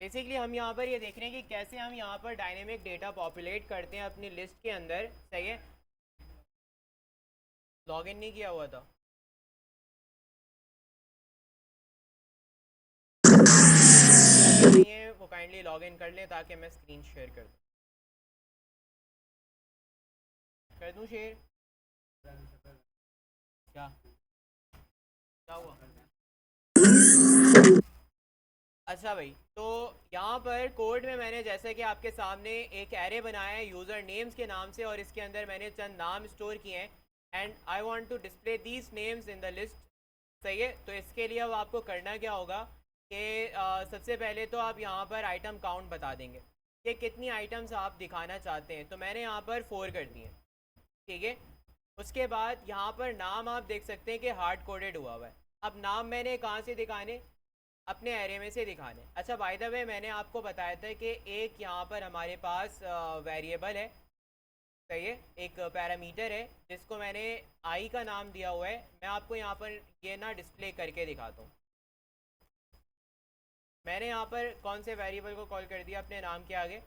Basically हम यहाँ पर ये देख रहे हैं कि कैसे हम यहाँ पर डायनेमिक डेटा पॉपुलेट करते हैं अपनी लिस्ट के अंदर। सही है। लॉगिन नहीं किया हुआ था। नहीं है वो काइंडली लॉगिन कर लें ताकि मैं स्क्रीन शेयर कर दूँ शेयर। क्या क्या हुआ? अच्छा भाई, तो यहाँ पर कोड में मैंने जैसे कि आपके सामने एक एरे बनाया है यूज़र नेम्स के नाम से, और इसके अंदर मैंने चंद नाम स्टोर किए हैं and I want to display these names in the list. सही है। तो इसके लिए अब आपको करना क्या होगा कि सबसे पहले तो आप यहाँ पर आइटम काउंट बता देंगे कि कितनी आइटम्स आप दिखाना चाहते हैं। तो मैंने यहाँ पर 4 कर दिए। ठीक है। उसके बाद यहाँ पर नाम आप देख सकते हैं कि हार्ड कोडेड हुआ हुआ है। अब नाम मैंने कहाँ से दिखाने? अपने एरे में से दिखाने। अच्छा, बाय द वे मैंने आपको बताया था कि एक यहाँ पर हमारे पास वेरिएबल है। सही है। एक पैरामीटर है जिसको मैंने आई का नाम दिया हुआ है। मैं आपको यहाँ पर ये ना डिस्प्ले करके दिखाता हूँ। मैंने यहाँ पर कौन से वेरिएबल को कॉल कर दिया अपने नाम के आगे?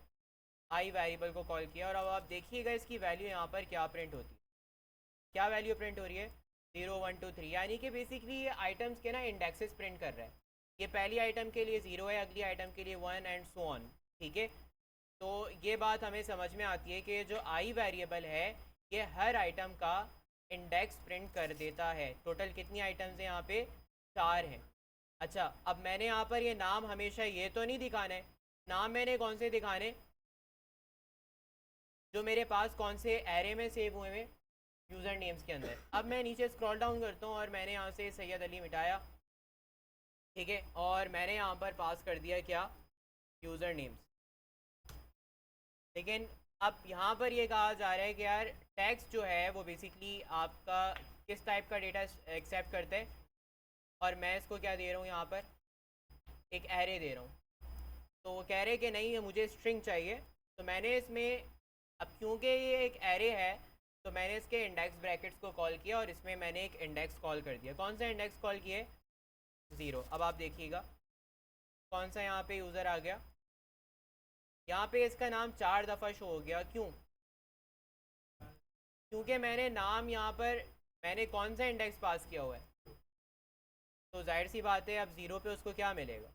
आई वेरिएबल को कॉल किया। और अब आप देखिएगा इसकी वैल्यू यहाँ पर क्या प्रिंट होती है। क्या वैल्यू प्रिंट हो रही है? 0 1 2 3। यानी कि बेसिकली ये आइटम्स के ना इंडेक्सेस प्रिंट कर रहा है। ये पहली आइटम के लिए 0 है, अगली आइटम के लिए 1 एंड सो ऑन। ठीक है। तो ये बात हमें समझ में आती है कि जो आई वेरिएबल है ये हर आइटम का इंडेक्स प्रिंट कर देता है। टोटल कितनी आइटम्स हैं यहाँ पे? 4 हैं। अच्छा, अब मैंने यहाँ पर ये नाम हमेशा ये तो नहीं दिखाना है। नाम मैंने कौन से दिखाने? जो मेरे पास कौन से एरे में सेव हुए हैं, यूज़र नेम्स के अंदर। अब मैं नीचे स्क्रॉल डाउन करता हूँ और मैंने यहाँ से सैयद अली मिटाया। ठीक है। और मैंने यहाँ पर पास कर दिया क्या? User names. लेकिन अब यहाँ पर ये कहा जा रहा है कि यार टैक्स जो है वो बेसिकली आपका किस टाइप का डेटा एक्सेप्ट करते हैं। और मैं इसको क्या दे रहा हूँ यहाँ पर? एक एरे दे रहा हूँ। तो वो कह रहे कि नहीं है मुझे स्ट्रिंग चाहिए। तो मैंने इसमें, अब क्योंकि ये एक एरे है तो मैंने इसके इंडेक्स ब्रैकेट्स को कॉल किया और इसमें मैंने एक इंडेक्स कॉल कर दिया। कौन सा इंडेक्स कॉल किए? 0। अब आप देखिएगा कौन सा यहाँ पे यूज़र आ गया। यहाँ पे इसका नाम 4 दफ़ा शो हो गया। क्यों? क्योंकि मैंने नाम यहाँ पर, मैंने कौन सा इंडेक्स पास किया हुआ है। तो जाहिर सी बात है अब 0 पे उसको क्या मिलेगा?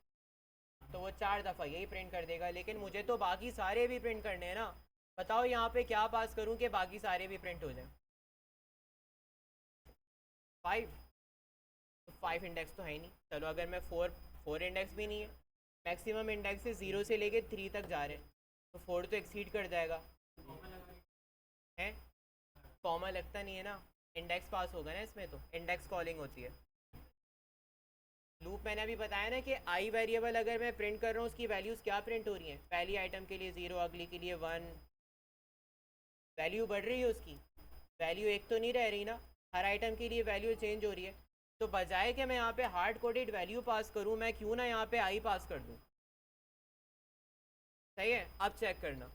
तो वो 4 दफ़ा यही प्रिंट कर देगा। लेकिन मुझे तो बाकी सारे भी प्रिंट करने हैं ना। बताओ यहाँ पे क्या पास करूँ कि बाकी सारे भी प्रिंट हो जाएं? 5। तो 5 इंडेक्स तो है ही नहीं। चलो अगर मैं 4 इंडेक्स भी नहीं है, मैक्सिमम इंडेक्स से 0 से लेके 3 तक जा रहे हैं, तो 4 तो एक्सीड कर जाएगा। है? कॉमा लगता नहीं है ना। इंडेक्स पास होगा ना इसमें, तो इंडेक्स कॉलिंग होती है। लूप मैंने अभी बताया ना कि आई वेरिएबल अगर मैं प्रिंट कर रहा हूँ उसकी वैल्यूज़ क्या प्रिंट हो रही हैं? पहली आइटम के लिए 0, अगली के लिए 1। वैल्यू बढ़ रही है उसकी। वैल्यू एक तो नहीं रह रही ना। हर आइटम के लिए वैल्यू चेंज हो रही है। तो बजाय कि मैं यहाँ पे हार्ड कोडेड वैल्यू पास करूँ, मैं क्यों ना यहाँ पे आई पास कर दूँ। सही है। अब चेक करना।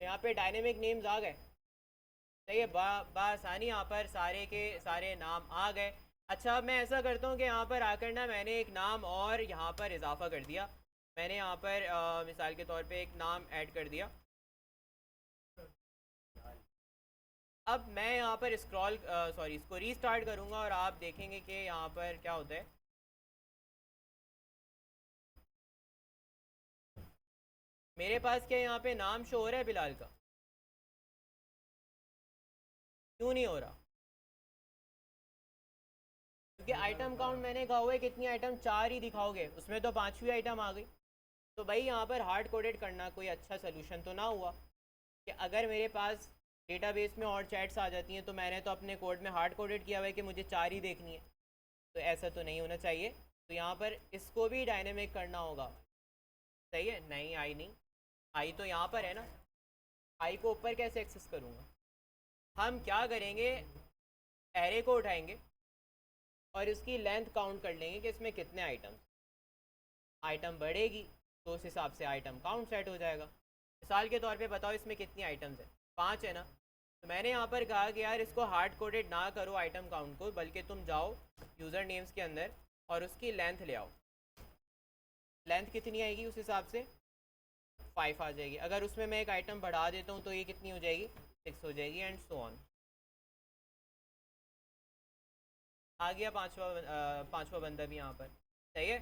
यहाँ पे डायनेमिक नेम्स आ गए। सही है। बासानी यहाँ पर सारे के सारे नाम आ गए। अच्छा, अब मैं ऐसा करता हूँ कि यहाँ पर आकर ना मैंने एक नाम और यहाँ पर इजाफा कर दिया। मैंने यहाँ पर मिसाल के तौर पे एक नाम ऐड कर दिया। अब मैं यहाँ पर स्क्रॉल सॉरी इसको रीस्टार्ट करूँगा और आप देखेंगे कि यहाँ पर क्या होता है। मेरे पास क्या यहाँ पे नाम शो हो रहा है बिलाल का? क्यों नहीं हो रहा? क्योंकि आइटम काउंट मैंने कहा हुआ है कितनी आइटम? 4 ही दिखाओगे, उसमें तो 5वीं आइटम आ गई। तो भाई यहाँ पर हार्ड कोडेड करना कोई अच्छा सोल्यूशन तो ना हुआ कि अगर मेरे पास डेटाबेस में और चैट्स आ जाती हैं तो मैंने तो अपने कोड में हार्ड कोडेड किया हुआ है कि मुझे 4 ही देखनी है। तो ऐसा तो नहीं होना चाहिए। तो यहाँ पर इसको भी डायनेमिक करना होगा। सही है। नहीं, आई नहीं। आई तो यहाँ पर है ना। आई को ऊपर कैसे एक्सेस करूँगा? हम क्या करेंगे, एरे को उठाएंगे और इसकी लेंथ काउंट कर लेंगे कि इसमें कितने आइटम। आइटम बढ़ेगी तो उस हिसाब से आइटम काउंट सेट हो जाएगा। मिसाल के तौर पे बताओ इसमें कितनी आइटम्स है? 5 है ना। तो मैंने यहाँ पर कहा कि यार इसको हार्ड कोडेड ना करो आइटम काउंट को, बल्कि तुम जाओ यूज़र नेम्स के अंदर और उसकी लेंथ ले आओ। लेंथ कितनी आएगी उस हिसाब से 5 आ जाएगी। अगर उसमें मैं एक आइटम बढ़ा देता हूँ तो ये कितनी हो जाएगी 6 हो जाएगी, एंड सो ऑन। आ गया पांचवा बंदा भी यहाँ पर, सही है।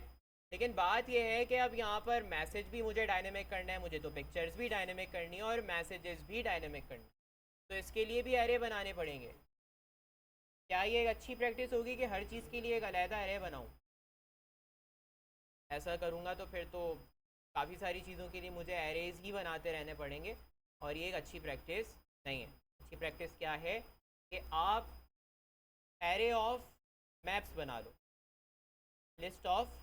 लेकिन बात यह है कि अब यहाँ पर मैसेज भी मुझे डायनेमिक करना है, मुझे तो पिक्चर्स भी डायनेमिक करनी है और मैसेजेस भी डायनेमिक करनी है, तो इसके लिए भी एरे बनाने पड़ेंगे। क्या ये एक अच्छी प्रैक्टिस होगी कि हर चीज़ के लिए एक अलहदा एरे बनाऊँ? ऐसा करूँगा तो फिर तो काफ़ी सारी चीज़ों के लिए मुझे एरेज ही बनाते रहने पड़ेंगे, और ये एक अच्छी प्रैक्टिस नहीं है। अच्छी प्रैक्टिस क्या है कि आप एरे ऑफ मैप्स बना लो, लिस्ट ऑफ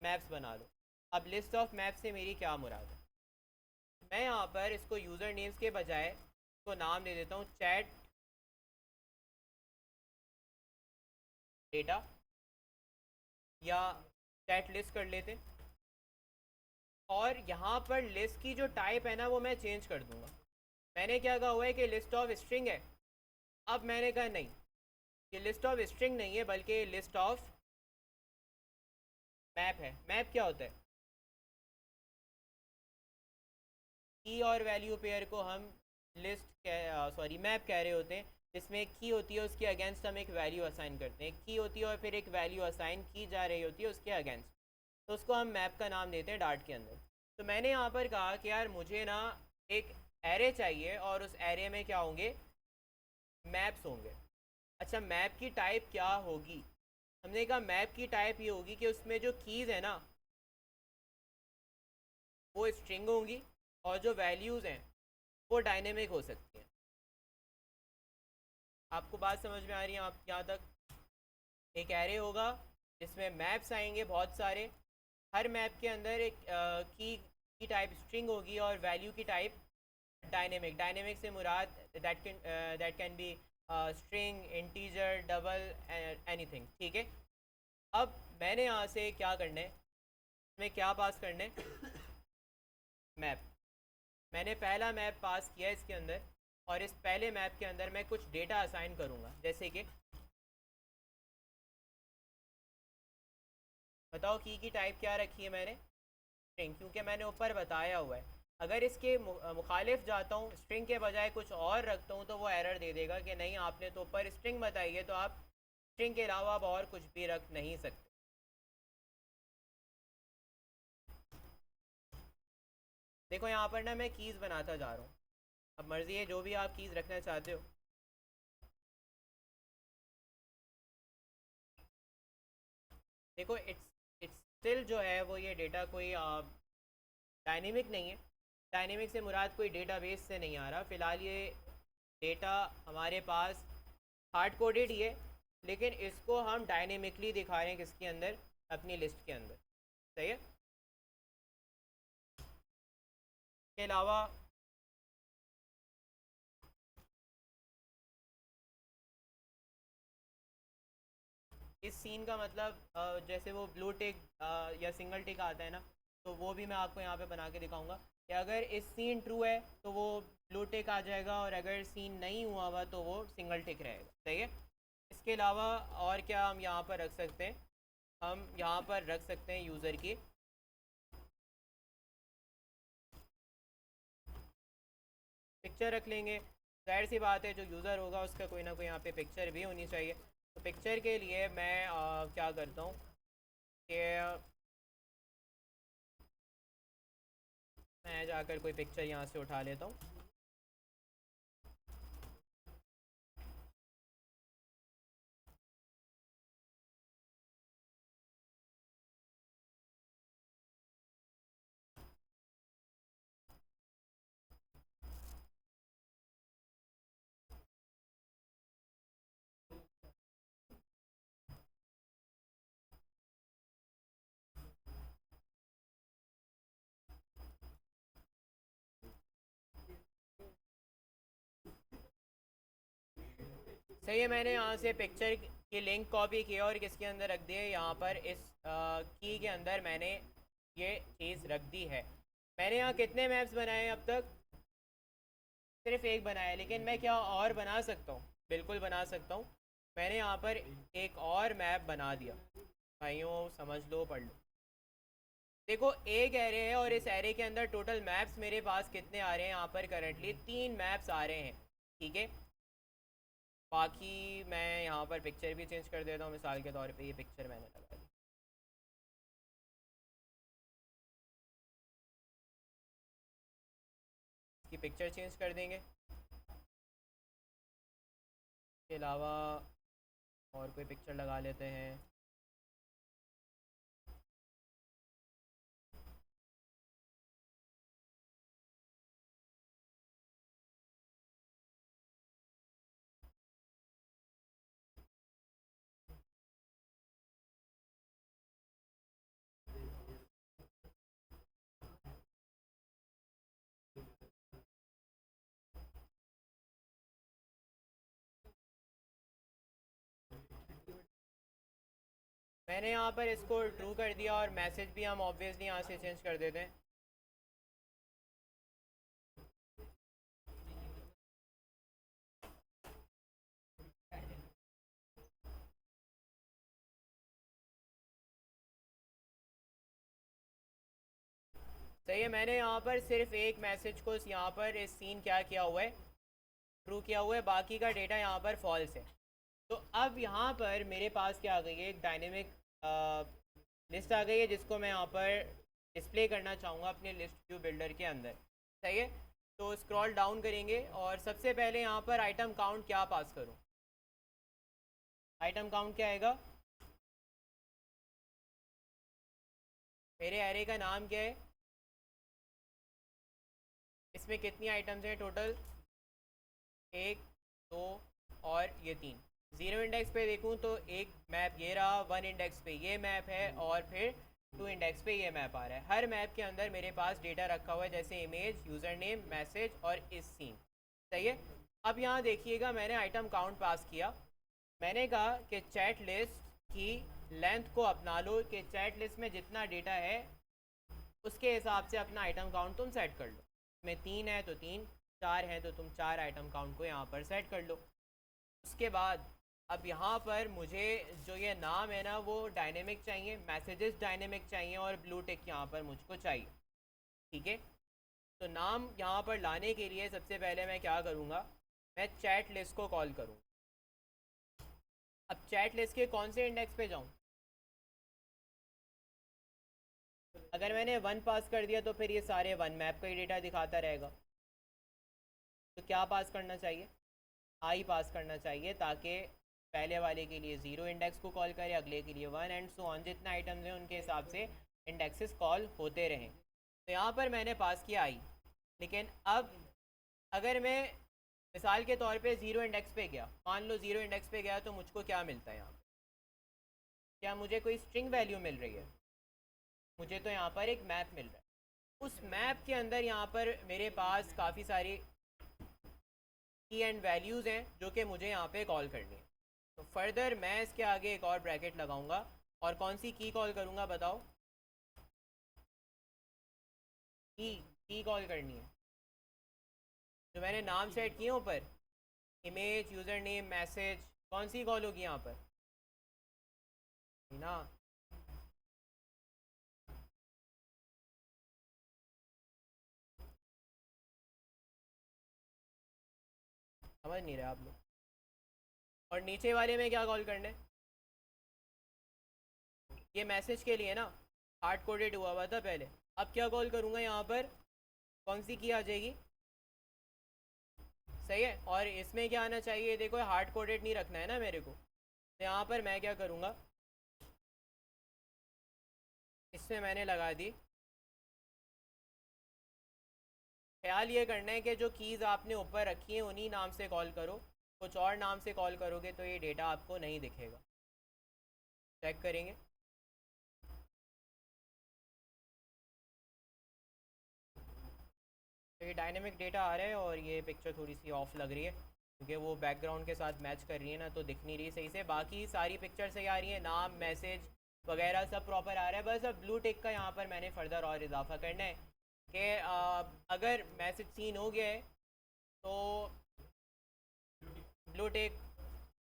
मैप्स बना लो। अब लिस्ट ऑफ मैप्स से मेरी क्या मुराद है? मैं यहाँ पर इसको यूज़र नेम्स के बजाय इसको नाम दे देता हूँ चैट डेटा, या चैट लिस्ट कर लेते। और यहाँ पर लिस्ट की जो टाइप है ना वो मैं चेंज कर दूँगा। मैंने क्या कहा हुआ है कि लिस्ट ऑफ स्ट्रिंग है, अब मैंने कहा नहीं, ये लिस्ट ऑफ स्ट्रिंग नहीं है बल्कि लिस्ट ऑफ मैप है। मैप क्या होता है? की और वैल्यू पेयर को हम मैप कह रहे होते हैं, जिसमें एक की होती है उसके अगेंस्ट हम एक वैल्यू असाइन करते हैं। की होती है और फिर एक वैल्यू असाइन की जा रही होती है उसके अगेंस्ट, तो उसको हम मैप का नाम देते हैं डार्ट के अंदर। तो मैंने यहाँ पर कहा कि यार मुझे ना एक एरे चाहिए और उस एरे में क्या होंगे, मैप्स होंगे। अच्छा, मैप की टाइप क्या होगी? हमने कहा मैप की टाइप ये होगी कि उसमें जो कीज़ है ना वो स्ट्रिंग होंगी, और जो वैल्यूज़ हैं वो डायनेमिक हो सकती हैं। आपको बात समझ में आ रही है आप यहाँ तक? एक एरे होगा जिसमें मैप्स आएंगे बहुत सारे, हर मैप के अंदर एक की टाइप स्ट्रिंग होगी और वैल्यू की टाइप डायनेमिक। डायनेमिक से मुराद that can be string, integer, double, anything, ठीक है। अब मैंने यहाँ से क्या करना है, मैं क्या पास करना है, मैप। मैंने पहला मैप पास किया इसके अंदर, और इस पहले मैप के अंदर मैं कुछ डेटा असाइन करूँगा, जैसे कि बताओ की टाइप क्या रखी है मैंने, स्ट्रिंग, क्योंकि मैंने ऊपर बताया हुआ है। अगर इसके मुखालिफ जाता हूँ, स्ट्रिंग के बजाय कुछ और रखता हूँ, तो वो एरर दे देगा कि नहीं आपने तो ऊपर स्ट्रिंग बताई है, तो आप स्ट्रिंग के अलावा आप और कुछ भी रख नहीं सकते। देखो यहाँ पर ना मैं कीज़ बनाता जा रहा हूँ, अब मर्ज़ी है जो भी आप कीज़ रखना चाहते हो। देखो इट्स इट्स स्टिल जो है वो ये डेटा कोई डायनेमिक नहीं है। डायनेमिक से मुराद कोई डेटाबेस से नहीं आ रहा, फ़िलहाल ये डेटा हमारे पास हार्ड कोडेड ही है, लेकिन इसको हम डायनेमिकली दिखा रहे हैं किसके अंदर, अपनी लिस्ट के अंदर, सही है। इसके अलावा इस सीन का मतलब जैसे वो ब्लू टिक या सिंगल टिक आता है ना, तो वो भी मैं आपको यहाँ पे बना के दिखाऊंगा कि अगर इस सीन ट्रू है तो वो ब्लू टिक आ जाएगा, और अगर सीन नहीं हुआ हुआ तो वो सिंगल टिक रहेगा, सही है। इसके अलावा और क्या हम यहाँ पर रख सकते हैं, हम यहाँ पर रख सकते हैं यूज़र की पिक्चर रख लेंगे। जाहिर सी बात है जो यूज़र होगा उसका कोई ना कोई यहाँ पे पिक्चर भी होनी चाहिए। तो पिक्चर के लिए मैं क्या करता हूँ कि मैं जाकर कोई पिक्चर यहाँ से उठा लेता हूँ। सही है, मैंने यहाँ से पिक्चर की लिंक कॉपी की और किसके अंदर रख दी है, यहाँ पर इस की के अंदर मैंने ये चीज़ रख दी है। मैंने यहाँ कितने मैप्स बनाए हैं अब तक? सिर्फ एक बनाया है, लेकिन मैं क्या और बना सकता हूँ? बिल्कुल बना सकता हूँ। मैंने यहाँ पर एक और मैप बना दिया। भाइयों समझ लो, पढ़ लो। देखो, एक एरे है और इस एरे के अंदर टोटल मैप्स मेरे पास कितने आ रहे हैं? यहाँ पर करंटली 3 मैप्स आ रहे हैं, ठीक है। बाकी मैं यहाँ पर पिक्चर भी चेंज कर देता हूँ, मिसाल के तौर पे ये पिक्चर मैंने लगा दी। इसकी पिक्चर चेंज कर देंगे। इसके अलावा और कोई पिक्चर लगा लेते हैं। मैंने यहाँ पर इसको ट्रू कर दिया और मैसेज भी हम ऑब्वियसली यहाँ से चेंज कर देते हैं। सही है, मैंने यहाँ पर सिर्फ एक मैसेज को यहाँ पर इस सीन क्या किया हुआ है, ट्रू किया हुआ है, बाकी का डेटा यहाँ पर फॉल्स है। तो अब यहाँ पर मेरे पास क्या आ गई है, एक डायनेमिक लिस्ट आ गई है, जिसको मैं यहाँ पर डिस्प्ले करना चाहूँगा अपने लिस्ट व्यू बिल्डर के अंदर। सही है, तो स्क्रॉल डाउन करेंगे और सबसे पहले यहाँ पर आइटम काउंट क्या पास करूँ? आइटम काउंट क्या आएगा? मेरे एरे का नाम क्या है? इसमें कितनी आइटम्स हैं टोटल? 1, 2 और ये 3। 0 इंडेक्स पे देखूँ तो एक मैप ये रहा, 1 इंडेक्स पे ये मैप है और फिर 2 इंडेक्स पे ये मैप आ रहा है। हर मैप के अंदर मेरे पास डेटा रखा हुआ है, जैसे इमेज, यूज़र नेम, मैसेज और इस सीन। सही है, अब यहाँ देखिएगा, मैंने आइटम काउंट पास किया। मैंने कहा कि चैट लिस्ट की लेंथ को अपना लो, कि चैट लिस्ट में जितना डेटा है उसके हिसाब से अपना आइटम काउंट तुम सेट कर लो। में 3 है तो 3, 4 है तो तुम 4 आइटम काउंट को यहाँ पर सेट कर लो। उसके बाद अब यहाँ पर मुझे जो ये नाम है ना, वो डायनेमिक चाहिए, मैसेजेस डायनेमिक चाहिए और ब्लू टिक यहाँ पर मुझको चाहिए, ठीक है। तो नाम यहाँ पर लाने के लिए सबसे पहले मैं क्या करूँगा, मैं चैट लिस्ट को कॉल करूँ। अब चैट लिस्ट के कौन से इंडेक्स पे जाऊँ? अगर मैंने 1 पास कर दिया तो फिर ये सारे 1 मैप का ही डेटा दिखाता रहेगा। तो क्या पास करना चाहिए? आई पास करना चाहिए, ताकि पहले वाले के लिए 0 इंडेक्स को कॉल करे, अगले के लिए 1 एंड सो ऑन, जितने आइटम्स हैं उनके हिसाब से इंडेक्सेस कॉल होते रहें। तो यहाँ पर मैंने पास किया आई। लेकिन अब अगर मैं मिसाल के तौर पे 0 इंडेक्स पे गया, मान लो 0 इंडेक्स पे गया, तो मुझको क्या मिलता है यहाँ पर? क्या मुझे कोई स्ट्रिंग वैल्यू मिल रही है? मुझे तो यहाँ पर एक मैप मिल रहा है। उस मैप के अंदर यहाँ पर मेरे पास काफ़ी सारी की एंड वैल्यूज़ हैं जो कि मुझे यहाँ पे कॉल करनी है। तो फर्दर मैं इसके आगे एक और ब्रैकेट लगाऊंगा और कौन सी की कॉल करूँगा बताओ? की कॉल करनी है। जो मैंने नाम सेट किए ऊपर, इमेज, यूज़र नेम, मैसेज, कौन सी कॉल होगी यहाँ पर? ना, समझ नहीं रहे आप लोग। और नीचे वाले में क्या कॉल करना है? ये मैसेज के लिए ना, हार्ड कोडेड हुआ हुआ था पहले। अब क्या कॉल करूँगा यहाँ पर? कौन सी की आ जाएगी? सही है, और इसमें क्या आना चाहिए? देखो, हार्ड कोडेड नहीं रखना है ना मेरे को, तो यहाँ पर मैं क्या करूँगा, इसमें मैंने लगा दी। ख्याल ये करना है कि जो कीज़ आपने ऊपर रखी हैं उन्हीं नाम से कॉल करो। कुछ और नाम से कॉल करोगे तो ये डेटा आपको नहीं दिखेगा। चेक करेंगे। तो ये डायनेमिक डेटा आ रहा है और ये पिक्चर थोड़ी सी ऑफ लग रही है क्योंकि वो बैकग्राउंड के साथ मैच कर रही है ना, तो दिख नहीं रही सही से। बाकी सारी पिक्चर सही आ रही है, नाम, मैसेज वगैरह सब प्रॉपर आ रहा है। बस अब ब्लू टिक का यहाँ पर मैंने फ़र्दर और इजाफा करना है कि अगर मैसेज सीन हो गया है तो ब्लू टिक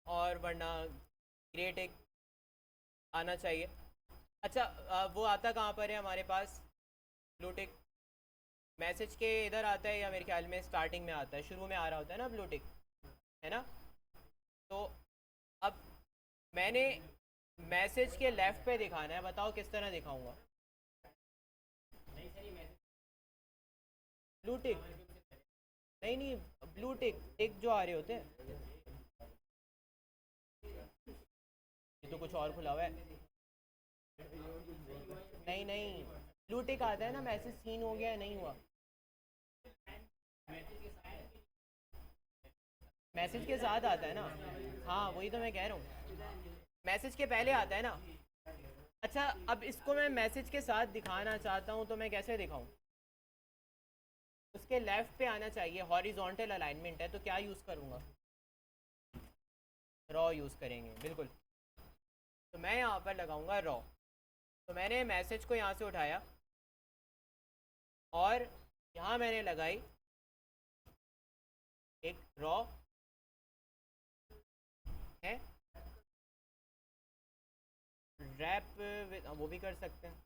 और वरना ग्रे टिक आना चाहिए। अच्छा वो आता कहाँ पर है हमारे पास ब्लू टिक? मैसेज के इधर आता है या मेरे ख्याल में स्टार्टिंग में आता है, शुरू में आ रहा होता है ना ब्लू टिक, है ना? तो अब मैंने मैसेज के लेफ़्ट पे दिखाना है, बताओ किस तरह दिखाऊंगा? Blue tick? नहीं नहीं, ब्लू टिक टिक जो आ रहे होते हैं। ये तो कुछ और खुला हुआ है। नहीं नहीं, ब्लू टिक आता है ना, मैसेज सीन हो गया है नहीं हुआ? मैसेज के साथ आता है ना? हाँ वही तो मैं कह रहा हूँ, मैसेज के पहले आता है ना। अच्छा अब इसको मैं मैसेज के साथ दिखाना चाहता हूँ तो मैं कैसे दिखाऊँ? उसके लेफ़्ट पे आना चाहिए, हॉरिजॉन्टल अलाइनमेंट है, तो क्या यूज़ करूँगा? रॉ यूज़ करेंगे बिल्कुल। तो मैं यहाँ पर लगाऊंगा रॉ। तो मैंने मैसेज को यहाँ से उठाया और यहाँ मैंने लगाई एक रॉ है, रैप वो भी कर सकते हैं।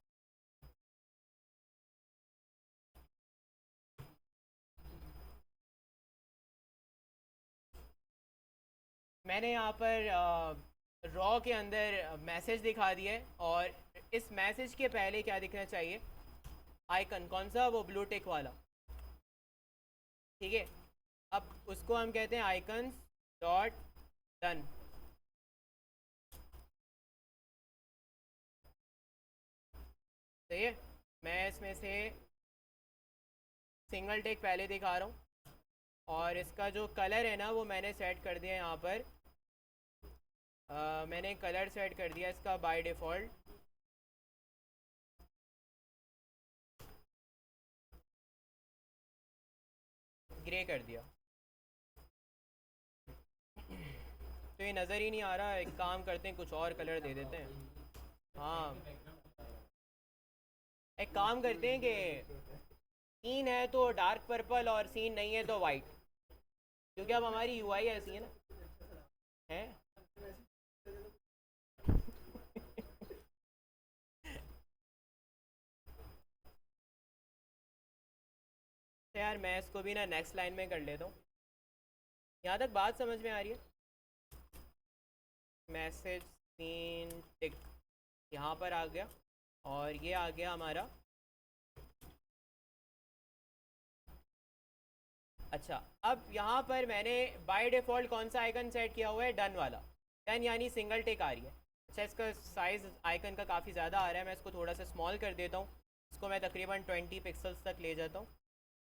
मैंने यहाँ पर रॉ के अंदर मैसेज दिखा दिया है, और इस मैसेज के पहले क्या दिखना चाहिए? आइकन। कौन सा? वो ब्लू टिक वाला। ठीक है, अब उसको हम कहते हैं आइकन्स डॉट डन। सही है, मैं इसमें से सिंगल टिक पहले दिखा रहा हूँ, और इसका जो कलर है ना वो मैंने सेट कर दिया यहाँ पर। मैंने कलर सेट कर दिया इसका बाय डिफ़ॉल्ट, ग्रे कर दिया। तो ये नज़र ही नहीं आ रहा, एक काम करते हैं कुछ और कलर दे देते हैं। हाँ, एक काम करते हैं कि सीन है तो डार्क पर्पल और सीन नहीं है तो वाइट, क्योंकि अब हमारी यूआई ऐसी है ना। है तो यार मैं इसको भी ना नेक्स्ट लाइन में कर लेता हूँ। यहाँ तक बात समझ में आ रही है? मैसेज सीन टिक यहाँ पर आ गया, और ये आ गया हमारा। अच्छा अब यहाँ पर मैंने बाय डिफ़ॉल्ट कौन सा आइकन सेट किया हुआ है? डन वाला। डन यानी सिंगल टिक आ रही है। अच्छा इसका साइज़ आइकन का काफ़ी ज़्यादा आ रहा है, मैं इसको थोड़ा सा स्मॉल कर देता हूँ। इसको मैं तकरीबन 20 पिक्सल्स तक ले जाता हूँ,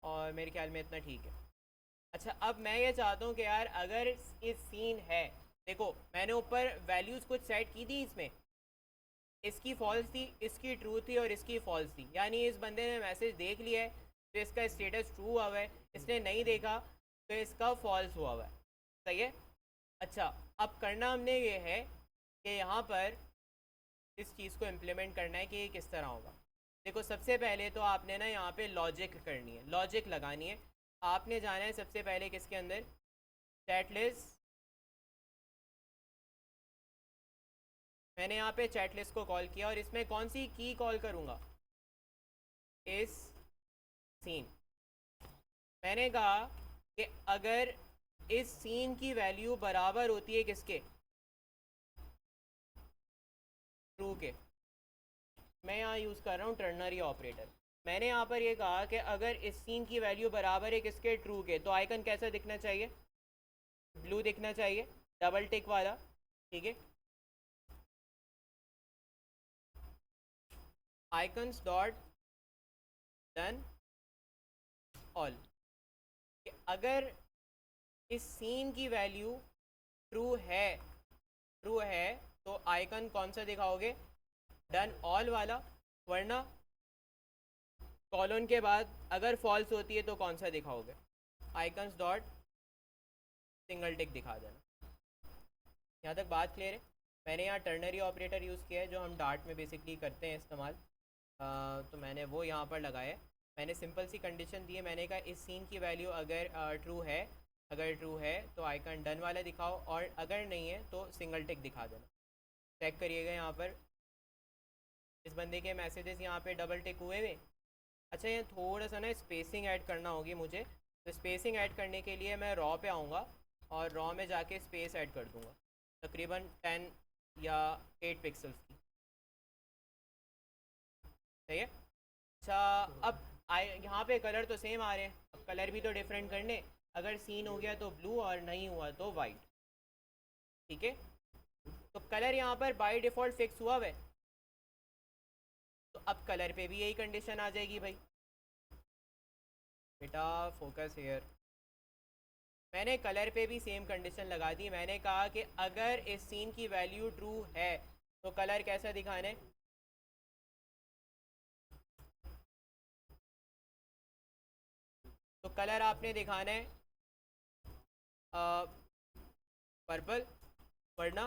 और मेरे ख्याल में इतना ठीक है। अच्छा अब मैं ये चाहता हूँ कि यार अगर इस सीन है, देखो मैंने ऊपर वैल्यूज़ कुछ सेट की थी इसमें, इसकी फॉल्स थी, इसकी ट्रू थी और इसकी फॉल्स थी, यानी इस बंदे ने मैसेज देख लिया है तो इसका स्टेटस ट्रू हुआ हुआ है, इसने नहीं देखा तो इसका फॉल्स हुआ हुआ है। सही है। अच्छा अब करना हमने ये है कि यहाँ पर इस चीज़ को इम्प्लीमेंट करना है कि ये किस तरह होगा। देखो सबसे पहले तो आपने ना यहाँ पे लॉजिक करनी है, लॉजिक लगानी है। आपने जाना है सबसे पहले किसके अंदर? Chat list. मैंने यहाँ पे चैट लिस्ट को कॉल किया, और इसमें कौन सी की कॉल करूँगा? इस सीन। मैंने कहा कि अगर इस सीन की वैल्यू बराबर होती है किसके? ट्रू के। मैं यहाँ यूज़ कर रहा हूँ टर्नरी ऑपरेटर। मैंने यहाँ पर ये कहा कि अगर इस सीन की वैल्यू बराबर है किसके? ट्रू के। तो आइकन कैसा दिखना चाहिए? ब्लू दिखना चाहिए, डबल टिक वाला। ठीक है, आइकन्स डॉट डन ऑल। अगर इस सीन की वैल्यू ट्रू है, ट्रू है तो आइकन कौन सा दिखाओगे? डन ऑल वाला। वरना कॉलन के बाद अगर फॉल्स होती है तो कौन सा दिखाओगे? आइकन्स डॉट सिंगल टिक दिखा देना। यहाँ तक बात क्लियर है? मैंने यहाँ टर्नरी ऑपरेटर यूज़ किया है जो हम डार्ट में बेसिकली करते हैं इस्तेमाल। तो मैंने वो यहाँ पर लगाया है। मैंने सिंपल सी कंडीशन दी है, मैंने कहा इस सीन की वैल्यू अगर ट्रू है, अगर ट्रू है तो आइकन डन वाला दिखाओ, और अगर नहीं है तो सिंगल टिक दिखा देना। चेक करिएगा यहाँ पर इस बंदे के मैसेजेस यहाँ पे डबल टिक हुए हुए। अच्छा, ये थोड़ा सा ना स्पेसिंग ऐड करना होगी मुझे, तो स्पेसिंग ऐड करने के लिए मैं रॉ पे आऊँगा और रॉ में जाके स्पेस ऐड कर दूँगा तकरीबन 10 या 8 पिक्सल्स की। सही है। अच्छा, अब यहाँ पे कलर तो सेम आ रहे हैं, अब कलर भी तो डिफरेंट करने। अगर सीन हो गया तो ब्लू और नहीं हुआ तो वाइट। ठीक है, तो कलर यहाँ पर बाय डिफ़ॉल्ट फिक्स हुआ है, तो अब कलर पे भी यही कंडीशन आ जाएगी भाई। बेटा फोकस हेयर, मैंने कलर पे भी सेम कंडीशन लगा दी। मैंने कहा कि अगर इस सीन की वैल्यू ट्रू है तो कलर कैसा दिखाना है, तो कलर आपने दिखाना है पर्पल, वरना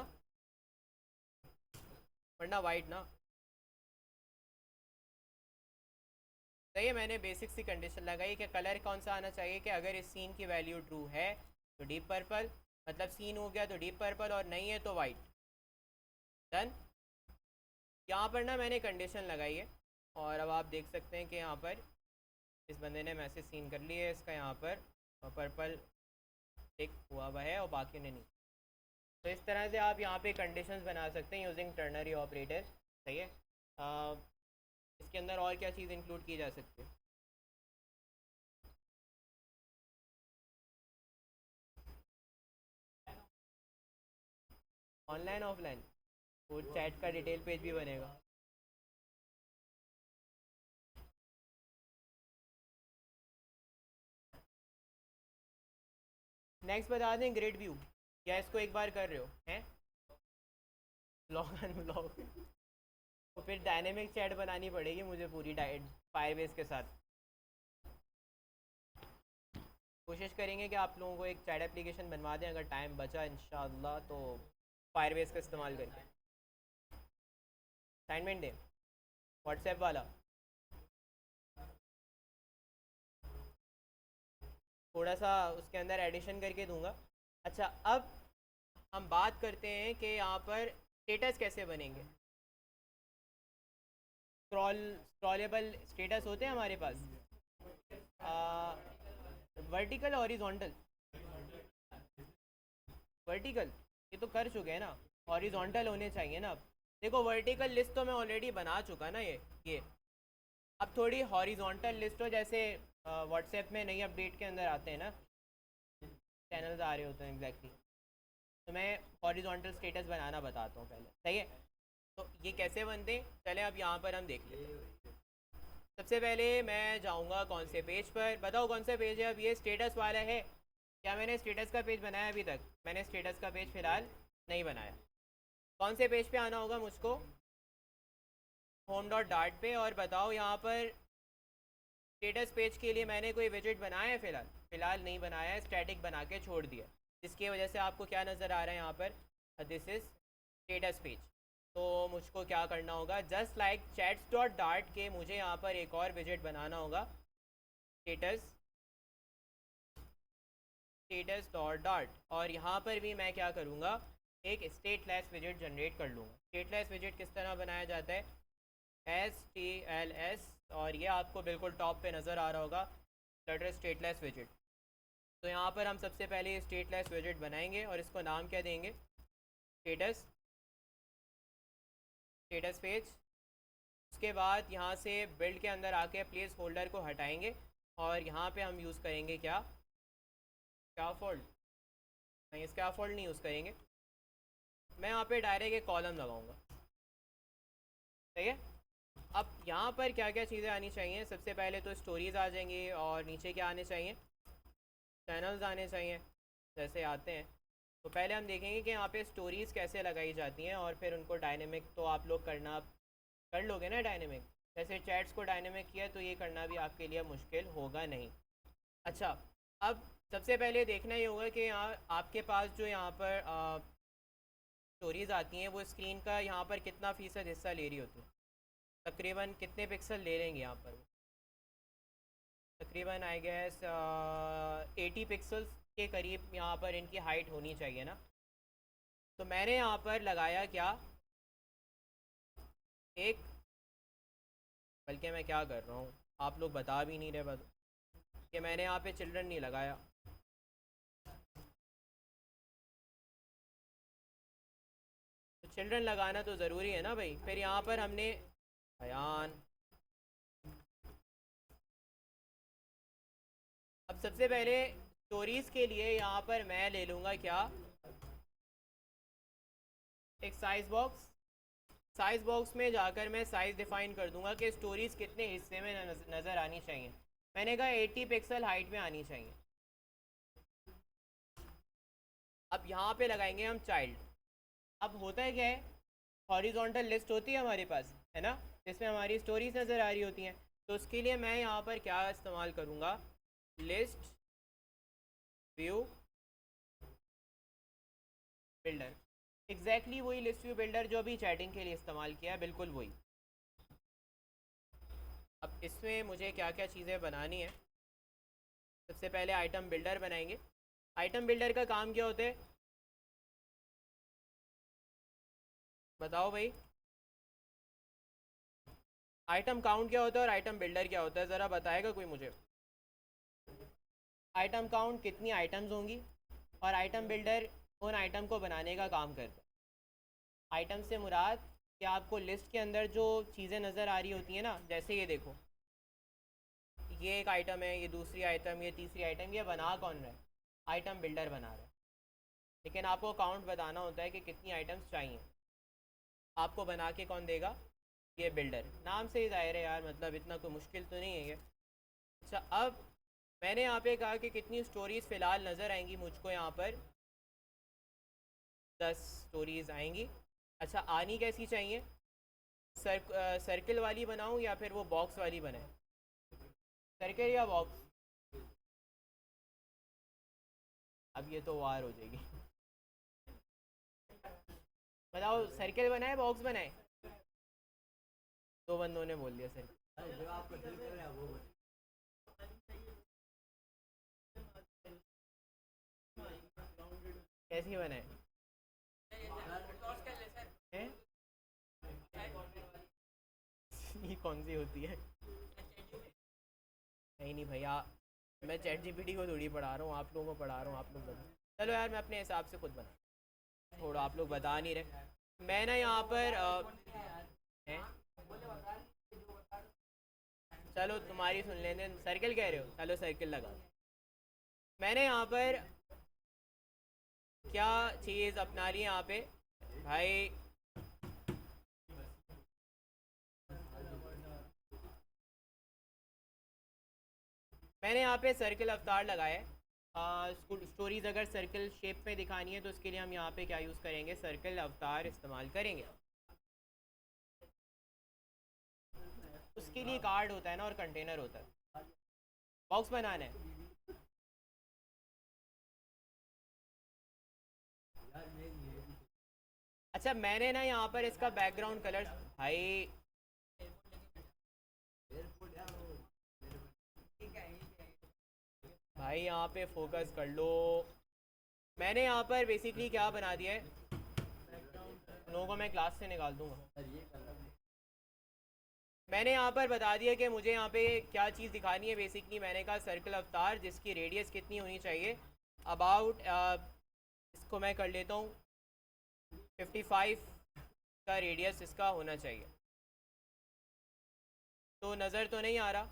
वरना वाइट ना। सही है, मैंने बेसिक सी कंडीशन लगाई कि कलर कौन सा आना चाहिए, कि अगर इस सीन की वैल्यू ट्रू है तो डीप पर्पल, मतलब सीन हो गया तो डीप पर्पल, और नहीं है तो वाइट। डन। यहाँ पर ना मैंने कंडीशन लगाई है, और अब आप देख सकते हैं कि यहाँ पर इस बंदे ने मैसेज सीन कर लिया है, इसका यहाँ पर पर्पल टिक हुआ हुआ है और बाकी ने नहीं। तो इस तरह से आप यहाँ पे कंडीशंस बना सकते हैं यूजिंग टर्नरी ऑपरेटर। सही है। इसके अंदर और क्या चीज़ इंक्लूड की जा सकती है? ऑनलाइन ऑफलाइन, वो चैट का डिटेल पेज भी बनेगा। नेक्स्ट बता दें ग्रिड व्यू, या इसको एक बार कर रहे हो हैं ब्लॉग अनब्लॉग? तो फिर डायनेमिक चैट बनानी पड़ेगी मुझे पूरी डाइट फायरबेस के साथ। कोशिश करेंगे कि आप लोगों को एक चैट एप्लीकेशन बनवा दें अगर टाइम बचा इंशाल्लाह, तो फायरबेस का इस्तेमाल करके असाइनमेंट दें व्हाट्सएप वाला। थोड़ा सा उसके अंदर एडिशन करके दूंगा। अच्छा, अब हम बात करते हैं कि यहाँ पर स्टेटस कैसे बनेंगे। स्क्रॉलेबल स्टेटस होते हैं हमारे पास, वर्टिकल हॉरिजॉन्टल। वर्टिकल ये तो कर चुके हैं ना, हॉरिजॉन्टल होने चाहिए ना। अब देखो, वर्टिकल लिस्ट तो मैं ऑलरेडी बना चुका ना, ये अब थोड़ी हॉरिजॉन्टल लिस्ट हो, जैसे व्हाट्सएप में नई अपडेट के अंदर आते हैं ना, चैनल्स आ रहे होते हैं एग्जैक्टली, तो मैं हॉरिजॉन्टल स्टेटस बनाना बताता हूँ पहले। सही है, तो ये कैसे बनते हैं चले अब यहाँ पर हम देख लेते हैं। सबसे पहले मैं जाऊँगा कौन से पेज पर, बताओ कौन सा पेज है। अब ये स्टेटस वाला है, क्या मैंने स्टेटस का पेज बनाया अभी तक? मैंने स्टेटस का पेज फ़िलहाल नहीं बनाया। कौन से पेज पे आना होगा मुझको? होम डॉट डार्ट पे। और बताओ यहाँ पर स्टेटस पेज के लिए मैंने कोई विजिट बनाया है? फ़िलहाल नहीं बनाया है, स्टैटिक बना के छोड़ दिया, जिसकी वजह से आपको क्या नज़र आ रहा है यहाँ पर, दिस इज़ स्टेटस पेज। तो मुझको क्या करना होगा, just like chats dot dart के मुझे यहाँ पर एक और विजिट बनाना होगा, स्टेटस स्टेटस डॉट डार्ट। और यहाँ पर भी मैं क्या करूँगा, एक स्टेटलेस विजिट जनरेट कर लूँगा। स्टेटलेस विजिट किस तरह बनाया जाता है, STLS, और ये आपको बिल्कुल टॉप पे नज़र आ रहा होगा, लेटर स्टेटलेस विजिट। तो यहाँ पर हम सबसे पहले स्टेटलेस विजिट बनाएंगे और इसको नाम क्या देंगे, स्टेटस स्टेटस पेज। उसके बाद यहाँ से बिल्ड के अंदर आके प्लेस होल्डर को हटाएंगे और यहाँ पे हम यूज़ करेंगे क्या, स्कैफोल्ड। नहीं, स्कैफोल्ड नहीं यूज़ करेंगे, मैं यहाँ पे डायरेक्ट एक कॉलम लगाऊंगा। सही है। अब यहाँ पर क्या क्या चीज़ें आनी चाहिए, सबसे पहले तो स्टोरीज़ आ जाएंगी, और नीचे क्या आने चाहिए, चैनल्स आने चाहिए। जैसे आते हैं तो पहले हम देखेंगे कि यहाँ पे स्टोरीज़ कैसे लगाई जाती हैं, और फिर उनको डायनेमिक तो आप लोग करना कर लोगे ना डायनेमिक। जैसे चैट्स को डायनेमिक किया तो ये करना भी आपके लिए मुश्किल होगा नहीं। अच्छा, अब सबसे पहले देखना ये होगा कि यहाँ आपके पास जो यहाँ पर स्टोरीज़ आती हैं वो स्क्रीन का यहाँ पर कितना फ़ीसद हिस्सा ले रही होती है, तकरीबन कितने पिक्सल ले लेंगे यहाँ पर। तकरीबन आई गेस 80 पिक्सल्स के करीब यहाँ पर इनकी हाइट होनी चाहिए ना। तो मैंने यहाँ पर लगाया क्या, एक, बल्कि मैं क्या कर रहा हूँ, आप लोग बता भी नहीं रहे बस कि मैंने यहाँ पे चिल्ड्रन नहीं लगाया। तो चिल्ड्रन लगाना तो ज़रूरी है ना भाई। फिर यहाँ पर हमने बयान, अब सबसे पहले स्टोरीज़ के लिए यहाँ पर मैं ले लूँगा क्या, एक साइज़ बॉक्स। साइज़ बॉक्स में जाकर मैं साइज़ डिफ़ाइन कर दूंगा कि स्टोरीज़ कितने हिस्से में नज़र आनी चाहिए। मैंने कहा 80 पिक्सल हाइट में आनी चाहिए। अब यहाँ पे लगाएंगे हम चाइल्ड। अब होता है क्या है, हॉरिजॉन्टल लिस्ट होती है हमारे पास, है ना, जिसमें हमारी स्टोरीज नज़र आ रही होती हैं। तो उसके लिए मैं यहाँ पर क्या इस्तेमाल करूँगा, लिस्ट व्यू बिल्डर। एग्जैक्टली वही लिस्ट व्यू बिल्डर जो अभी चैटिंग के लिए इस्तेमाल किया है, बिल्कुल वही। अब इसमें मुझे क्या क्या चीज़ें बनानी है। सबसे पहले आइटम बिल्डर बनाएंगे। आइटम बिल्डर का काम क्या होता है, बताओ भाई। आइटम काउंट क्या होता है और आइटम बिल्डर क्या होता है, ज़रा बताएगा कोई मुझे। आइटम काउंट कितनी आइटम्स होंगी, और आइटम बिल्डर उन आइटम को बनाने का काम करता है। आइटम से मुराद कि आपको लिस्ट के अंदर जो चीज़ें नज़र आ रही होती हैं ना, जैसे ये देखो, ये एक आइटम है, ये दूसरी आइटम, ये तीसरी आइटम, ये बना कौन रहा है, आइटम बिल्डर बना रहा है। लेकिन आपको काउंट बताना होता है कि कितनी आइटम्स चाहिए। आपको बना के कौन देगा, ये बिल्डर। नाम से ही ज़ाहिर है यार, मतलब इतना कोई मुश्किल तो नहीं है ये। अच्छा, अब मैंने यहाँ पे कहा कि कितनी स्टोरीज़ फ़िलहाल नज़र आएंगी मुझको, यहाँ पर 10 स्टोरीज़ आएंगी। अच्छा, आनी कैसी चाहिए, सर्कल वाली बनाऊँ या फिर वो बॉक्स वाली बनाए, सर्कल या बॉक्स। अब ये तो वार हो जाएगी। बताओ, सर्कल बनाए बॉक्स बनाए। दो बंदों ने बोल दिया सर्कल। कैसी बनाए हैं? ये कौन सी होती है? नहीं नहीं भैया, मैं चैट जीपीटी को थोड़ी पढ़ा रहा हूँ, आप लोगों को पढ़ा रहा हूँ, आप लोग बता। चलो यार, मैं अपने हिसाब से खुद बना, थोड़ा आप लोग बता नहीं रहे। मैं ना यहाँ पर हैं, चलो तुम्हारी सुन लेते, सर्कल कह रहे हो, चलो सर्कल लगा। मैंने यहाँ पर क्या चीज़ अपना ली यहाँ पे भाई, मैंने यहाँ पे सर्कल अवतार लगाए। स्टोरीज अगर सर्कल शेप में दिखानी है तो उसके लिए हम यहाँ पे क्या यूज़ करेंगे, सर्कल अवतार इस्तेमाल करेंगे। उसके लिए कार्ड होता है ना, और कंटेनर होता है। बॉक्स बनाना है, अच्छा मैंने ना यहाँ पर इसका बैकग्राउंड कलर, भाई भाई यहाँ पे फोकस कर लो। मैंने यहाँ पर बेसिकली क्या बना दिया है, लोगों को मैं क्लास से निकाल दूंगा। मैंने यहाँ पर बता दिया कि मुझे यहाँ पे क्या चीज़ दिखानी है। बेसिकली मैंने कहा सर्कल अवतार जिसकी रेडियस कितनी होनी चाहिए, अबाउट, इसको मैं कर लेता हूँ 55 का रेडियस इसका होना चाहिए। तो नज़र तो नहीं आ रहा,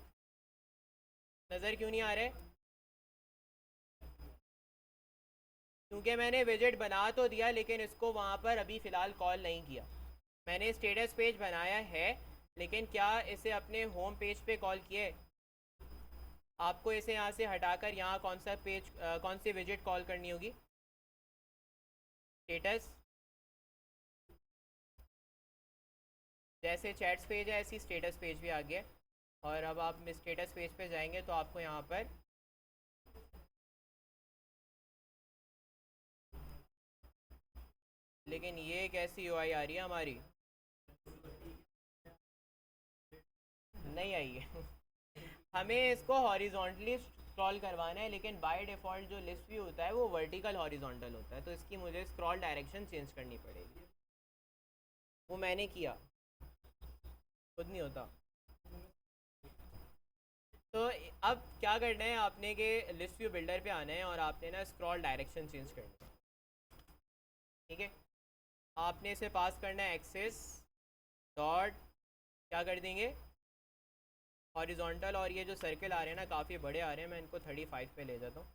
नज़र क्यों नहीं आ रहा है, क्योंकि मैंने विजेट बना तो दिया लेकिन इसको वहाँ पर अभी फ़िलहाल कॉल नहीं किया। मैंने स्टेटस पेज बनाया है लेकिन क्या इसे अपने होम पेज पे कॉल किए। आपको इसे यहाँ से हटाकर यहाँ कौन सा पेज, कौन सी विजिट कॉल करनी होगी, स्टेटस। जैसे चैट्स पेज है ऐसी स्टेटस पेज भी आ गया। और अब आप स्टेटस पेज पे जाएंगे तो आपको यहाँ पर लेकिन ये कैसी यूआई आ रही है हमारी, नहीं आई है। हमें इसको हॉरिजॉन्टली स्क्रॉल करवाना है, लेकिन बाय डिफ़ॉल्ट जो लिस्ट व्यू होता है वो वर्टिकल हॉरिजॉन्टल होता है, तो इसकी मुझे स्क्रॉल डायरेक्शन चेंज करनी पड़ेगी। वो मैंने किया, खुद नहीं होता। तो अब क्या करना है आपने कि लिस्ट व्यू बिल्डर पे आना है और आपने ना स्क्रॉल डायरेक्शन चेंज करना है। ठीक है, आपने इसे पास करना है एक्सेस डॉट, क्या कर देंगे, हॉरिजॉन्टल। और ये जो सर्कल आ रहे हैं ना काफ़ी बड़े आ रहे हैं, मैं इनको 35 पे ले जाता हूँ।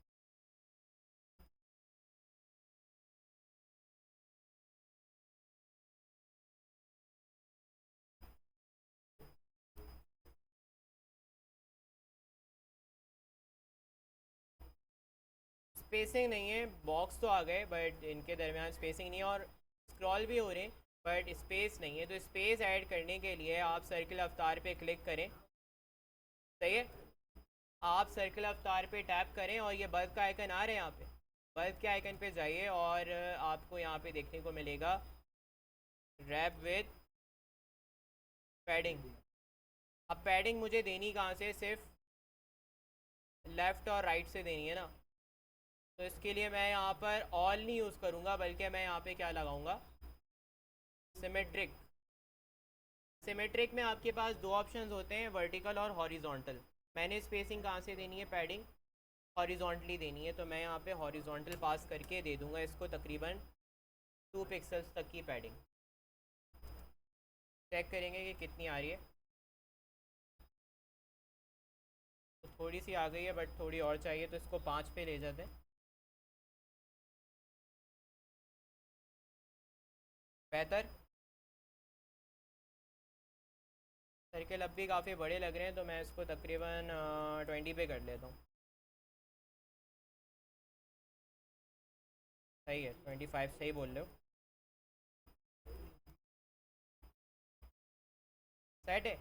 स्पेसिंग नहीं है, बॉक्स तो आ गए बट इनके दरमियान स्पेसिंग नहीं है, और स्क्रॉल भी हो रहे हैं बट स्पेस नहीं है। तो स्पेस ऐड करने के लिए आप सर्किल अवतार पे क्लिक करें। सही है, आप सर्किल अवतार पे टैप करें और ये बल्ब का आइकन आ रहे हैं यहाँ पे, बल्ब के आइकन पे जाइए और आपको यहाँ पे देखने को मिलेगा रैप विद पैडिंग। अब पैडिंग मुझे देनी कहाँ से, सिर्फ लेफ़्ट और राइट से देनी है ना। तो इसके लिए मैं यहाँ पर ऑल नहीं यूज़ करूँगा, बल्कि मैं यहाँ पे क्या लगाऊँगा, सिमेट्रिक। सिमेट्रिक में आपके पास दो ऑप्शंस होते हैं, वर्टिकल और हॉरिजॉन्टल। मैंने स्पेसिंग कहाँ से देनी है, पैडिंग हॉरिजॉन्टली देनी है, तो मैं यहाँ पे हॉरिजॉन्टल पास करके दे दूँगा इसको तकरीबन 2 पिक्सल्स तक की पैडिंग। चेक करेंगे कि कितनी आ रही है। तो थोड़ी सी आ गई है बट थोड़ी और चाहिए, तो इसको 5 पे ले जाते हैं। बेहतर। सर्कल अब भी काफ़ी बड़े लग रहे हैं, तो मैं इसको तकरीबन 20 पे कर लेता हूँ। सही है, 25 सही बोल रहे हो। सेट है।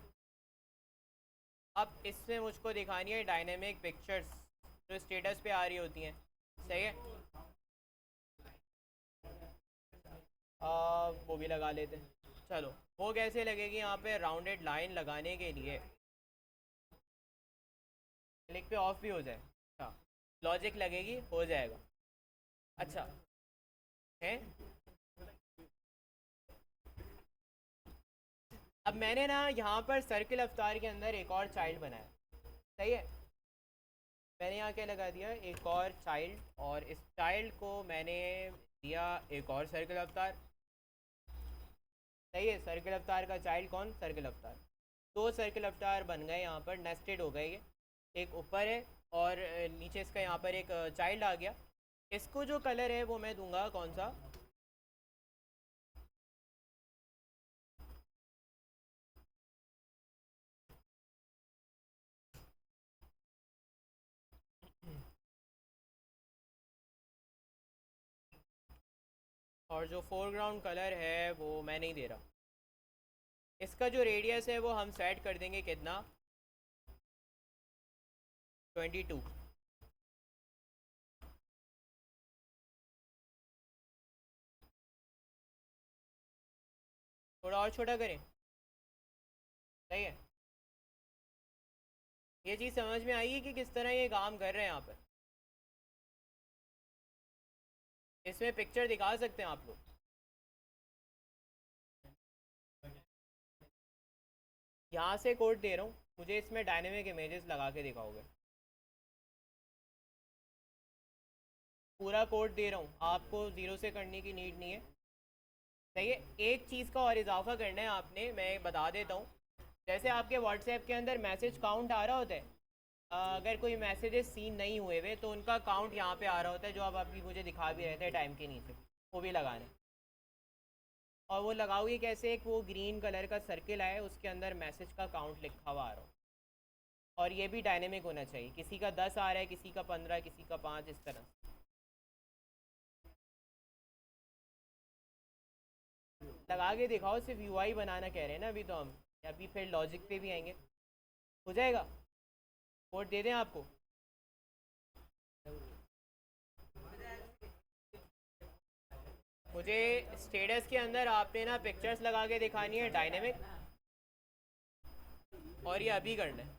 अब इसमें मुझको दिखानी है डायनेमिक पिक्चर्स जो स्टेटस पे आ रही होती हैं। सही है, वो भी लगा लेते हैं। चलो, वो कैसे लगेगी, यहाँ पे राउंडेड लाइन लगाने के लिए क्लिक पे ऑफ भी हो जाए। अच्छा, लॉजिक लगेगी, हो जाएगा। अच्छा है। अब मैंने ना यहाँ पर सर्किल अवतार के अंदर एक और चाइल्ड बनाया। सही है, मैंने यहाँ क्या लगा दिया, एक और चाइल्ड, और इस चाइल्ड को मैंने दिया एक और सर्किल अवतार। सही है, सर्किल अवतार का चाइल्ड कौन, सर्किल अवतार। दो सर्किल अवतार बन गए, यहाँ पर नेस्टेड हो गए ये। एक ऊपर है और नीचे इसका यहाँ पर एक चाइल्ड आ गया। इसको जो कलर है वो मैं दूंगा कौन सा, और जो फोरग्राउंड कलर है वो मैं नहीं दे रहा। इसका जो रेडियस है वो हम सेट कर देंगे कितना, 22। थोड़ा और छोटा करें। सही है, ये चीज़ समझ में आई है कि किस तरह ये काम कर रहे हैं यहाँ पर। इसमें पिक्चर दिखा सकते हैं आप लोग। यहाँ से कोड दे रहा हूँ, मुझे इसमें डायनेमिक इमेजेस लगा के दिखाओगे। पूरा कोड दे रहा हूँ, आपको ज़ीरो से करने की नीड नहीं है। सही है, एक चीज़ का और इजाफा करना है आपने, मैं बता देता हूँ। जैसे आपके व्हाट्सएप के अंदर मैसेज काउंट आ रहा होता है, अगर कोई मैसेजेस सीन नहीं हुए हुए तो उनका काउंट यहाँ पे आ रहा होता है, जो आप अभी मुझे दिखा भी रहे थे टाइम के नीचे, वो भी लगाना है। और वो लगाओगे कैसे, एक वो ग्रीन कलर का सर्किल है उसके अंदर मैसेज का काउंट लिखा हुआ आ रहा हो। और ये भी डायनेमिक होना चाहिए, किसी का 10 आ रहा है, किसी का 15, किसी का 5, इस तरह। लगा के दिखाओ, सिर्फ यूआई बनाना कह रहे हैं ना अभी तो हम, अभी फिर लॉजिक पे भी आएंगे। हो जाएगा, कोड दे दें आपको। मुझे स्टेटस के अंदर आपने ना पिक्चर्स लगा के दिखानी है डायनेमिक, और ये अभी करना है।